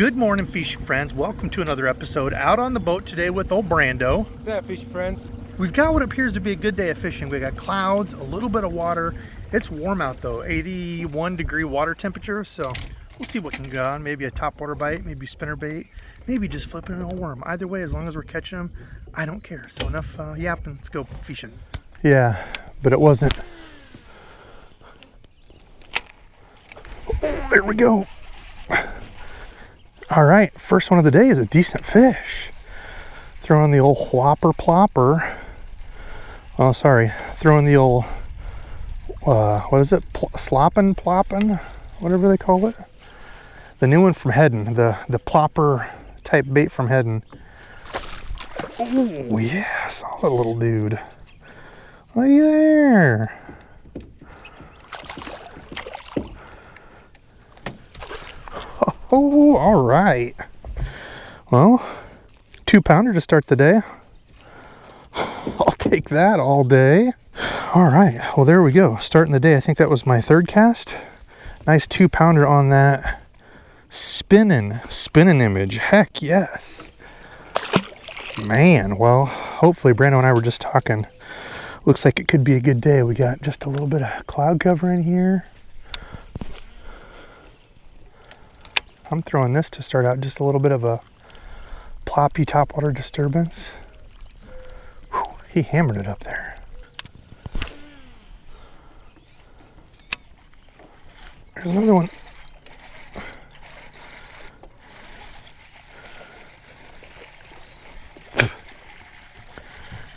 Good morning, fishing friends. Welcome to another episode out on the boat today with old Brando. What's that, fishing friends? We've got what appears to be a good day of fishing. We got clouds, a little bit of water. It's warm out though, 81-degree water temperature. So we'll see what can go on. Maybe a topwater bite, maybe spinner bait, maybe just flipping a worm. Either way, as long as we're catching them, I don't care. So enough yapping. Let's go fishing. Yeah, but it wasn't. Oh, there we go. All right, first one of the day is a decent fish. Throwing the old whopper plopper. Oh, sorry. Throwing the old, what is it? Sloppin', ploppin', whatever they call it. The new one from Hedden, the plopper type bait from Hedden. Oh, yeah, solid little dude. Look there. Oh, all right. Well, 2-pounder to start the day. I'll take that all day. All right, well, there we go. Starting the day, I think that was my third cast. Nice 2-pounder on that spinning image. Heck yes. Man, well, hopefully Brando and I were just talking. Looks like it could be a good day. We got just a little bit of cloud cover in here. I'm throwing this to start out, just a little bit of a ploppy topwater disturbance. Whew, he hammered it up there. There's another one.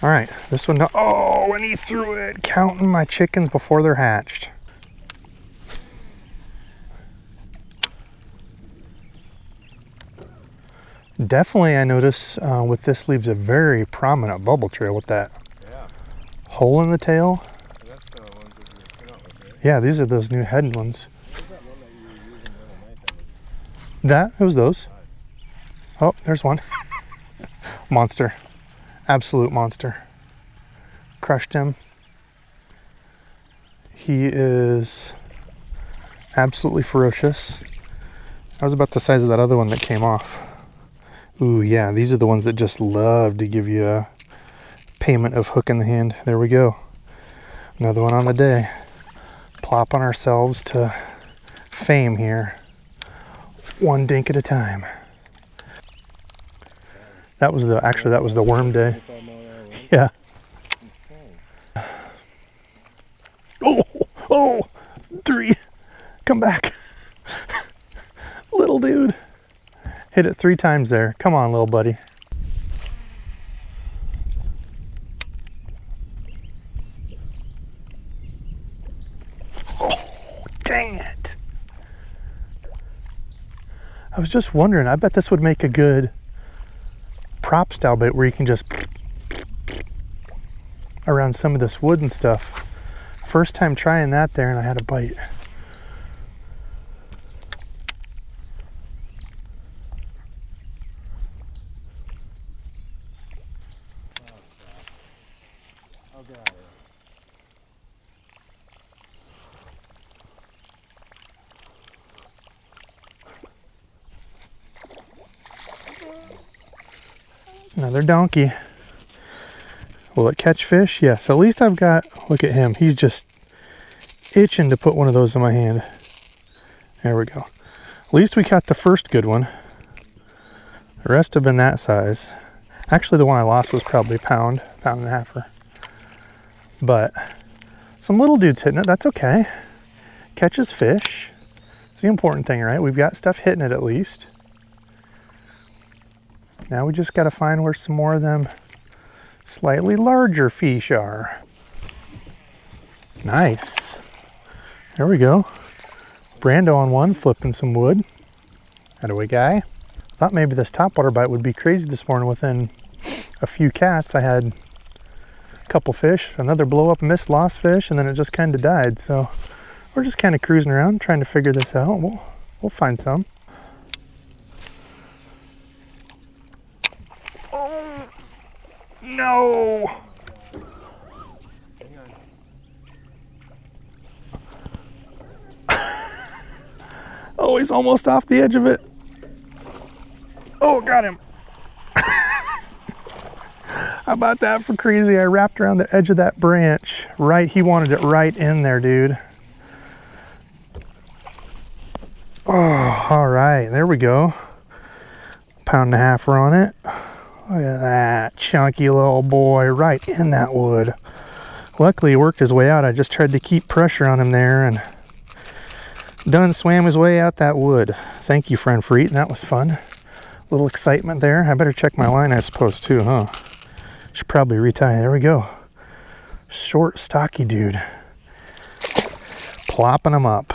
All right, this one, oh, and he threw it, counting my chickens before they're hatched. Definitely, I notice with this leaves a very prominent bubble trail with that hole in the tail. That's the ones that you came out with, right? Yeah, these are those new head ones. What was that one that you were using the other night? It was those. Oh, there's one. Monster. Absolute monster. Crushed him. He is absolutely ferocious. That was about the size of that other one that came off. Ooh, yeah, these are the ones that just love to give you a payment of hook in the hand. There we go. Another one on the day. Plop on ourselves to fame here. One dink at a time. That was the worm day. Yeah. Oh, 3. Come back. Little dude. Hit it 3 times there. Come on, little buddy. Oh, dang it. I was just wondering, I bet this would make a good prop style bait where you can just around some of this wood and stuff. First time trying that there and I had a bite. Another donkey. Will it catch fish? Yes. At least I've got, look at him. He's just itching to put one of those in my hand. There we go. At least we caught the first good one. The rest have been that size. Actually, the one I lost was probably a pound and a halfer. But some little dudes hitting it. That's okay. Catches fish. It's the important thing, right? We've got stuff hitting it at least. Now we just got to find where some more of them slightly larger fish are. Nice. There we go. Brando on one, flipping some wood. Attaboy guy. Thought maybe this topwater bite would be crazy this morning. Within a few casts, I had a couple fish, another blow up miss, lost fish, and then it just kind of died. So we're just kind of cruising around trying to figure this out. We'll find some. Oh, no. Oh, he's almost off the edge of it. Oh, got him. How about that for crazy? I wrapped around the edge of that branch. Right, he wanted it right in there, dude. Oh, all right, there we go. Pound and a half on it. Look at that chunky little boy right in that wood. Luckily, he worked his way out. I just tried to keep pressure on him there and done swam his way out that wood. Thank you, friend, for eating. That was fun. A little excitement there. I better check my line, I suppose, too, huh? Should probably retie. There we go. Short, stocky dude. Plopping him up.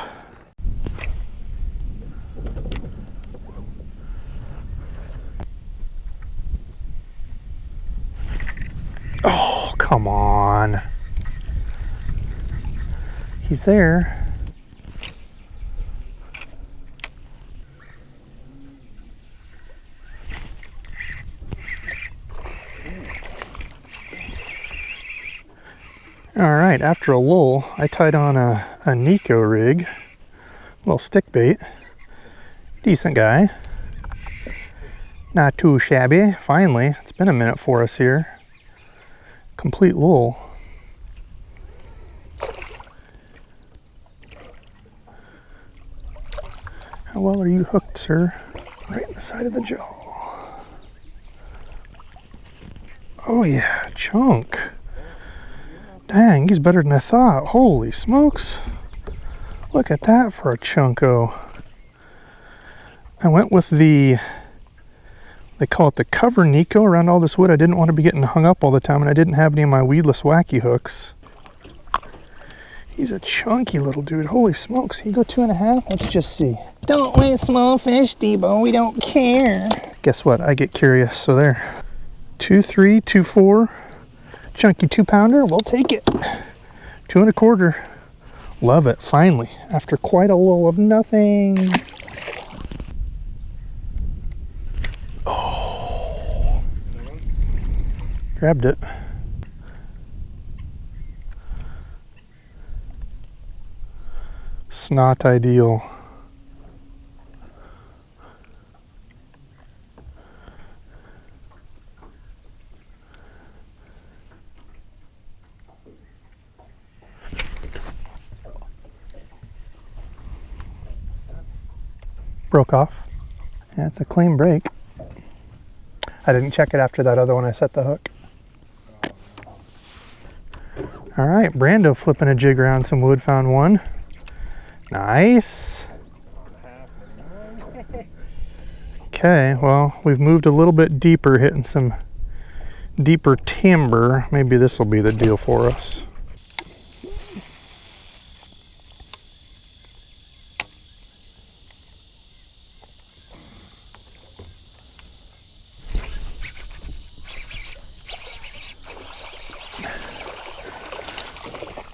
Oh, come on. He's there. All right, after a lull, I tied on a Neko rig, little stick bait. Decent guy. Not too shabby. Finally, it's been a minute for us here. Complete lull. How well are you hooked, sir? Right in the side of the jaw. Oh yeah, chunk. Dang, he's better than I thought. Holy smokes. Look at that for a chunko. I went with the, they call it the cover Neko around all this wood. I didn't want to be getting hung up all the time, and I didn't have any of my weedless wacky hooks. He's a chunky little dude. Holy smokes. He go 2.5? Let's just see. Don't weigh small fish, Debo. We don't care. Guess what? I get curious. So there. 2.3, 2.4. Chunky 2-pounder. We'll take it. 2.25. Love it. Finally. After quite a lull of nothing. Oh. Grabbed it. Not ideal. Broke off. Yeah, it's a clean break. I didn't check it after that other one I set the hook. All right, Brando flipping a jig around some wood, found one. Nice. Okay, well, we've moved a little bit deeper, hitting some deeper timber. Maybe this will be the deal for us.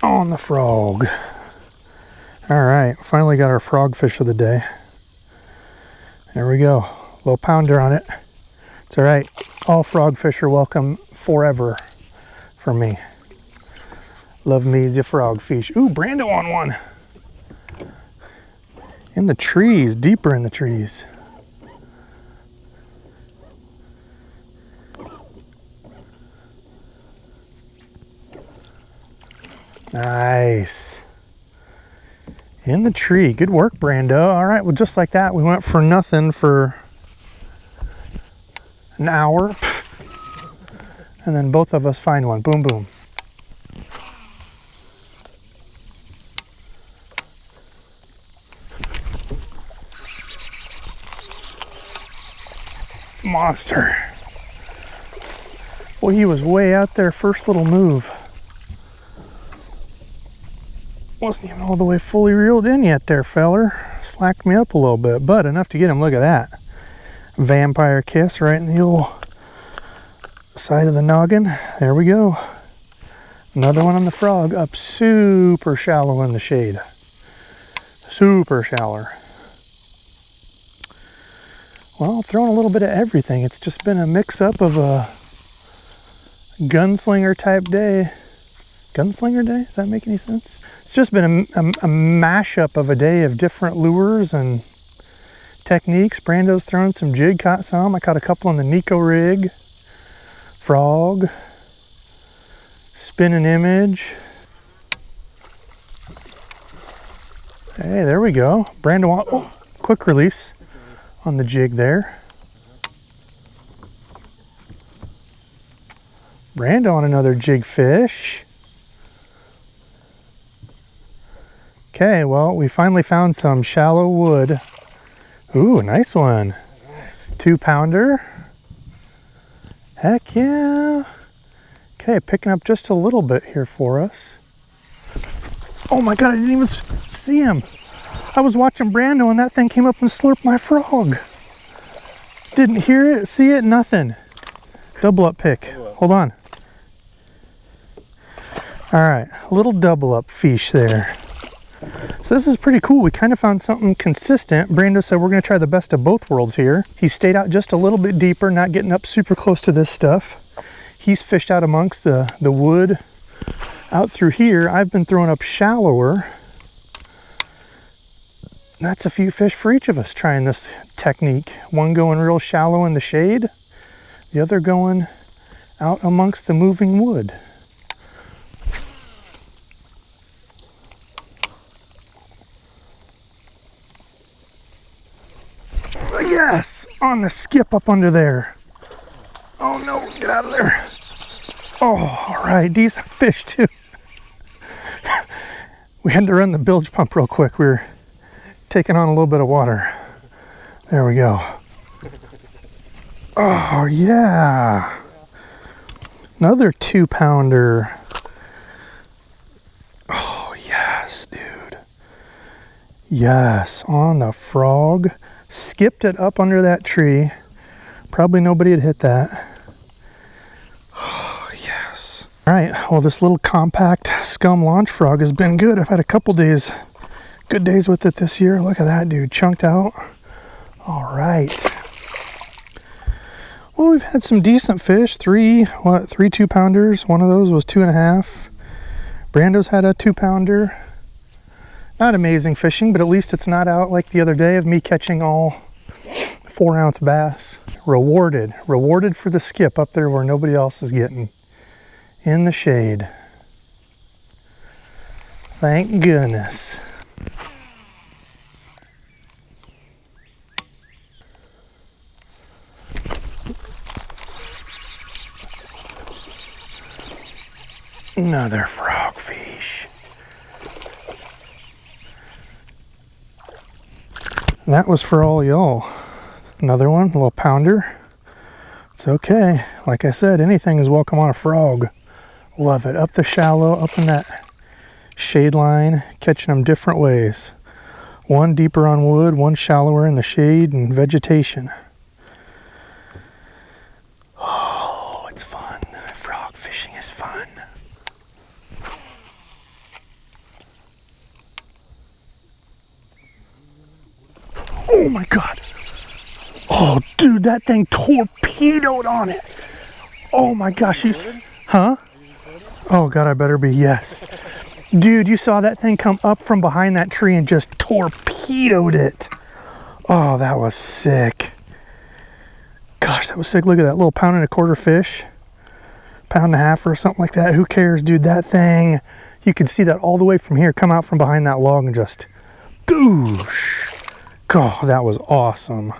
On the frog. All right, finally got our frog fish of the day. There we go, little pounder on it. It's all right, all frog fish are welcome forever for me. Love me as a frog fish. Ooh, Brando on one. In the trees, deeper in the trees. Nice. In the tree. Good work, Brando. All right, well, just like that, we went for nothing for an hour. And then both of us find one. Boom, boom. Monster. Well, he was way out there first little move. Wasn't even all the way fully reeled in yet there, feller. Slacked me up a little bit, but enough to get him. Look at that. Vampire kiss right in the old side of the noggin. There we go. Another one on the frog, up super shallow in the shade. Super shallow. Well, throwing a little bit of everything. It's just been a mix-up of a gunslinger type day. Gunslinger day? Does that make any sense? It's just been a mashup of a day of different lures and techniques. Brando's throwing some jig, caught some. I caught a couple on the Neko Rig. Frog. Spinning image. Hey, there we go. Brando, oh, quick release on the jig there. Brando on another jig fish. Okay, well, we finally found some shallow wood. Ooh, nice one. 2-pounder. Heck yeah. Okay, picking up just a little bit here for us. Oh my God, I didn't even see him. I was watching Brando and that thing came up and slurped my frog. Didn't hear it, see it, nothing. Double up pick. Hold on. All right, a little double up fish there. So this is pretty cool. We kind of found something consistent. Brando said we're gonna try the best of both worlds here. He stayed out just a little bit deeper, not getting up super close to this stuff. He's fished out amongst the wood out through here. I've been throwing up shallower. That's a few fish for each of us trying this technique. One going real shallow in the shade, the other going out amongst the moving wood. Yes, on the skip up under there. Oh no, get out of there. Oh, all right, decent fish too. We had to run the bilge pump real quick. We were taking on a little bit of water. There we go. Oh yeah. Another 2-pounder. Oh yes, dude. Yes, on the frog. Skipped it up under that tree. Probably nobody had hit that. Oh, yes. All right, well, this little compact scum launch frog has been good. I've had a couple days, good days with it this year. Look at that, dude, chunked out. All right. Well, we've had some decent fish. Three 2-pounders. One of those was 2.5. Brando's had a 2-pounder. Not amazing fishing, but at least it's not out like the other day of me catching all 4-ounce bass. Rewarded for the skip up there where nobody else is getting. In the shade. Thank goodness. Another frogfish. That was for all y'all. Another one, a little pounder. It's okay. Like I said, anything is welcome on a frog. Love it. Up the shallow, up in that shade line, catching them different ways. One deeper on wood, one shallower in the shade and vegetation. Oh, it's fun. Frog fishing is fun. Oh my God. Oh, dude, that thing torpedoed on it. Oh my gosh, huh? Oh God, I better be, yes. Dude, you saw that thing come up from behind that tree and just torpedoed it. Oh, that was sick. Gosh, that was sick. Look at that little 1.25-pound fish. 1.5 pounds or something like that. Who cares, dude? That thing, you could see that all the way from here, come out from behind that log and just doosh. Oh, that was awesome.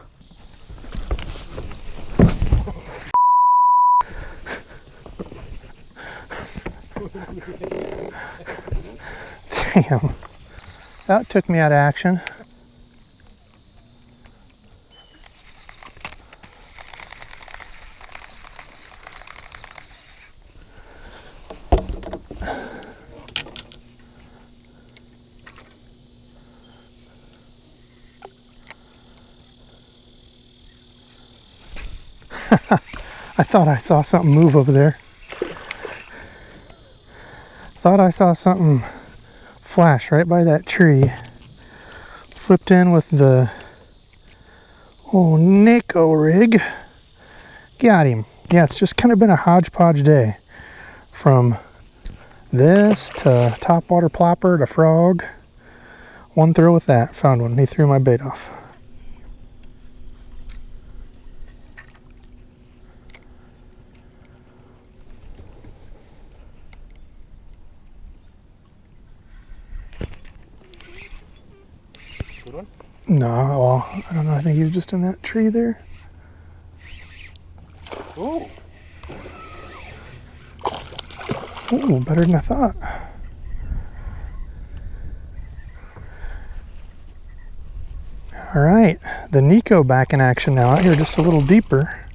Damn. That took me out of action. I thought I saw something move over there. Thought I saw something flash right by that tree. Flipped in with the old Neko rig. Got him. Yeah, it's just kind of been a hodgepodge day. From this to topwater plopper to frog. One throw with that. Found one. He threw my bait off. good one? No, well, I don't know. I think he was just in that tree there. Ooh. Ooh, better than I thought. All right, the Neko back in action now. Out here just a little deeper.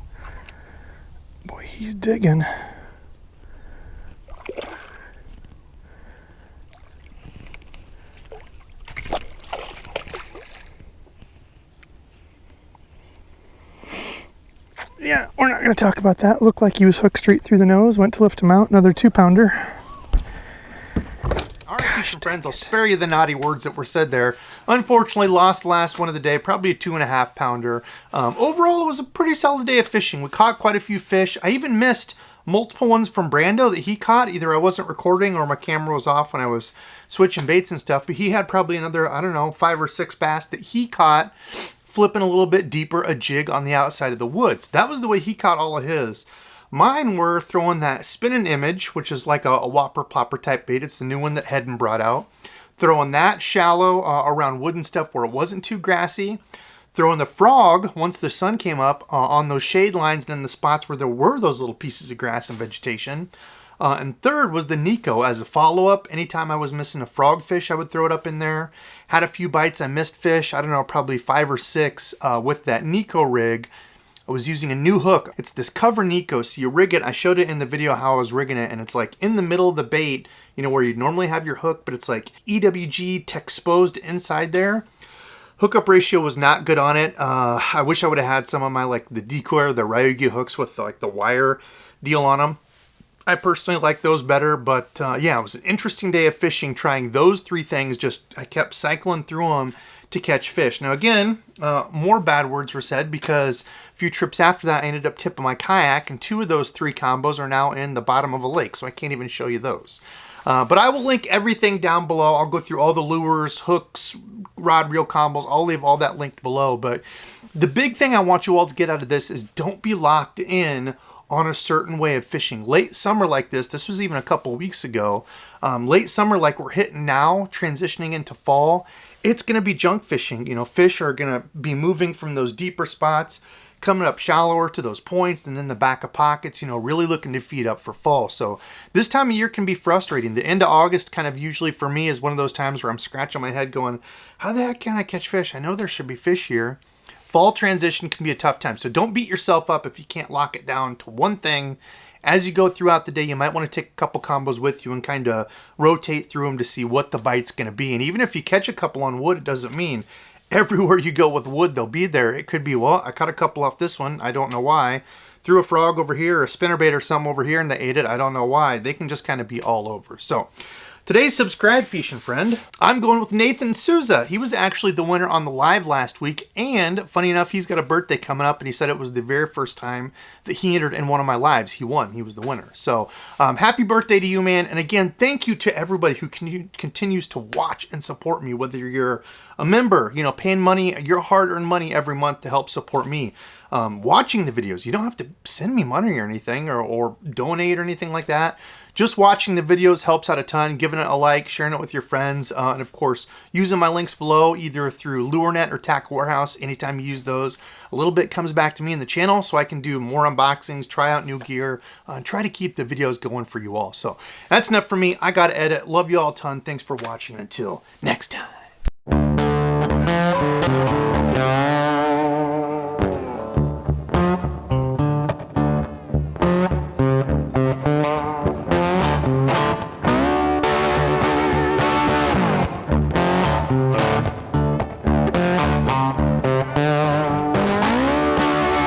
Boy, he's digging. Yeah, we're not going to talk about that. Looked like he was hooked straight through the nose. Went to lift him out. Another 2-pounder. All right, fishing friends, I'll spare you the naughty words that were said there. Unfortunately, lost the last one of the day, probably a 2.5-pounder. Overall, it was a pretty solid day of fishing. We caught quite a few fish. I even missed multiple ones from Brando that he caught. Either I wasn't recording or my camera was off when I was switching baits and stuff, but he had probably another, I don't know, 5 or 6 bass that he caught flipping a little bit deeper a jig on the outside of the woods. That was the way he caught all of his. Mine were throwing that spinning image, which is like a whopper plopper type bait. It's the new one that Hedden brought out. Throwing that shallow around wood and stuff where it wasn't too grassy. Throwing the frog once the sun came up on those shade lines and in the spots where there were those little pieces of grass and vegetation. And third was the Neko as a follow-up. Anytime I was missing a frog fish, I would throw it up in there. Had a few bites. I missed fish. I don't know, probably 5 or 6 with that Neko rig. I was using a new hook. It's this cover Neko, so you rig it. I showed it in the video how I was rigging it, and it's like in the middle of the bait, you know, where you'd normally have your hook, but it's like EWG exposed inside there. Hookup ratio was not good on it. I wish I would have had some of my, like the decoy or the Ryugi hooks with like the wire deal on them. I personally like those better, but yeah, it was an interesting day of fishing trying those 3 things. Just I kept cycling through them to catch fish. Now again, more bad words were said because a few trips after that I ended up tipping my kayak, and 2 of those 3 combos are now in the bottom of a lake, so I can't even show you those. But I will link everything down below. I'll go through all the lures, hooks, rod reel combos. I'll leave all that linked below. But the big thing I want you all to get out of this is don't be locked in on a certain way of fishing. Late summer like this was even a couple weeks ago, late summer like we're hitting now, transitioning into fall, it's going to be junk fishing. You know, fish are going to be moving from those deeper spots, coming up shallower to those points, and then the back of pockets, you know, really looking to feed up for fall. So this time of year can be frustrating. The end of August kind of usually for me is one of those times where I'm scratching my head going, how the heck can I catch fish? I know there should be fish here. Fall transition can be a tough time, so don't beat yourself up if you can't lock it down to one thing. As you go throughout the day, you might want to take a couple combos with you and kind of rotate through them to see what the bite's going to be. And even if you catch a couple on wood, it doesn't mean everywhere you go with wood, they'll be there. It could be, well, I caught a couple off this one. I don't know why. Threw a frog over here, a spinnerbait or something over here, and they ate it. I don't know why. They can just kind of be all over. So today's subscribe fishing friend, I'm going with Nathan Souza. He was actually the winner on the live last week, and funny enough, he's got a birthday coming up, and he said it was the very first time that he entered in one of my lives. He won. He was the winner. So happy birthday to you, man. And again, thank you to everybody who continues to watch and support me, whether you're a member, you know, paying money, your hard-earned money every month to help support me. Watching the videos. You don't have to send me money or anything or donate or anything like that. Just watching the videos helps out a ton. Giving it a like, sharing it with your friends, and of course, using my links below, either through LureNet or Tackle Warehouse. Anytime you use those, a little bit comes back to me in the channel so I can do more unboxings, try out new gear, and try to keep the videos going for you all. So that's enough for me. I got to edit. Love you all a ton. Thanks for watching. Until next time.